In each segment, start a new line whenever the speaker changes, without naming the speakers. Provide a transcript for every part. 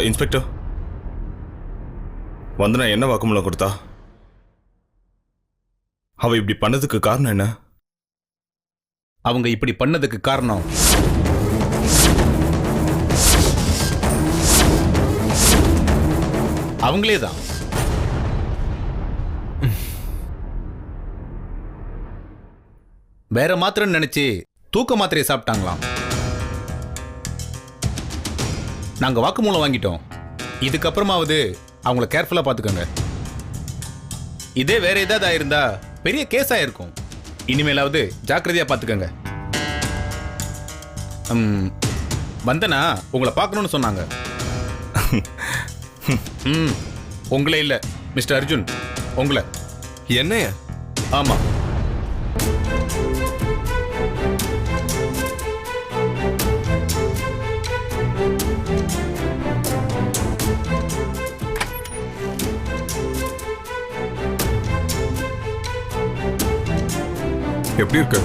Inspector, வந்தனா என்ன வாக்குமூலம் கொடுத்தா? அவ இப்படி பண்ணதுக்கு காரணம் என்ன?
அவங்க இப்படி பண்ணதுக்கு காரணம் அவங்களே தான். வேற மாத்திரம் நினைச்சு தூக்க மாத்திரையை சாப்பிட்டாங்களாம். நாங்க வாக்குமூலம் வாங்கிட்டோம். இதுக்கப்புறமாவது அவங்கள கேர்ஃபுல்லா பாத்துக்கோங்க. இதே வேற ஏதாவது ஆயிருந்தா பெரிய கேஸ் ஆயிருக்கும். இனிமேலாவது ஜாக்கிரதையா பாத்துக்கோங்க. வந்தனா உங்களை பார்க்கணும்னு சொன்னாங்க. உங்களே இல்ல மிஸ்டர் அர்ஜுன், உங்களை.
என்னைய?
ஆமா.
எப்படி இருக்க?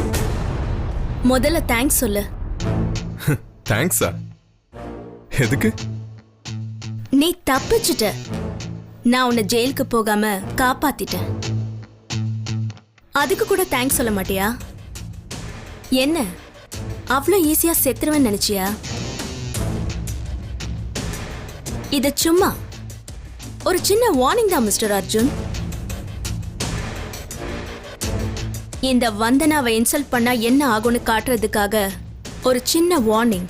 முதல்ல தேங்க்ஸ் சொல்லு.
தேங்க்ஸா? எதுக்கு?
நீ தப்பிச்சிட்ட. நான் உன்னை ஜெயிலுக்கு போகாம காப்பாத்திட்டேன். அதுக்கு கூட தேங்க்ஸ் சொல்ல மாட்டியா? என்ன அவ்வளோ ஈஸியா செத்துருவேன்னு நினைச்சியா? இது சும்மா ஒரு சின்ன வார்னிங் தான் மிஸ்டர் அர்ஜுன். இந்த வந்தனாவை இன்சல்ட் பண்ணா என்ன ஆகும்னு காட்டுறதுக்காக ஒரு சின்ன வார்னிங்.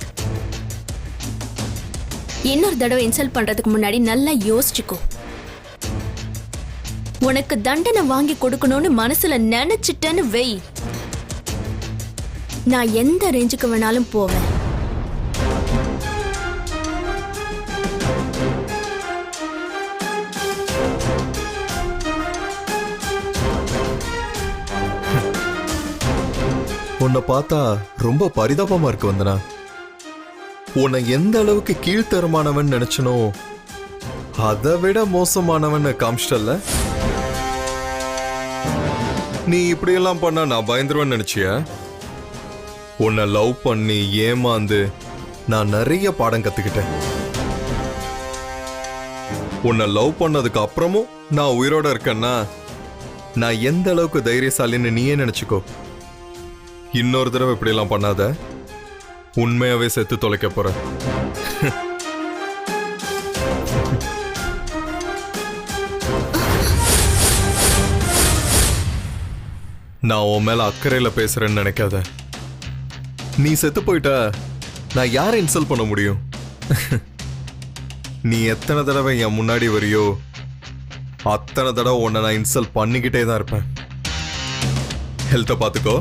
இன்னொரு தடவை இன்சல்ட் பண்றதுக்கு முன்னாடி நல்லா யோசிச்சுக்கோ. உனக்கு தண்டனை வாங்கி கொடுக்கணும்னு மனசுல நினைச்சிட்டேன்னு வெய், நான் எந்த ரேஞ்சுக்கு வேணாலும் போவேன்.
உன்னை பார்த்தா ரொம்ப பரிதாபமா இருக்கு வந்தனா. உன்னை எந்த அளவுக்கு கீழ்த்தரமானவன் நினைச்சனோ அதை விட மோசமானவன் காமிச்சிட்டல்ல. நீ இப்படியெல்லாம் பண்ணா நான் பயந்துருவேன்னு நினைச்சியா? உன்னை லவ் பண்ணி ஏமாந்து நான் நிறைய பாடம் கத்துக்கிட்டேன். உன்னை லவ் பண்ணதுக்கு அப்புறமும் நான் உயிரோட இருக்கேன்னா நான் எந்த அளவுக்கு தைரியசாலின்னு நீயே நினைச்சுக்கோ. இன்னொரு தடவை இப்படியெல்லாம் பண்ணாத, உண்மையாவே செத்து தொலைக்க போற. நான் உன் மேல அக்கறையில பேசுறேன்னு நினைக்காத. நீ செத்து போயிட்ட நான் யாரை இன்சல்ட் பண்ண முடியும்? நீ எத்தனை தடவை என் முன்னாடி வரியோ அத்தனை தடவை உன்னை நான் இன்சல்ட் பண்ணிக்கிட்டே தான் இருப்பேன். ஹெல்த்தை பார்த்துக்கோ.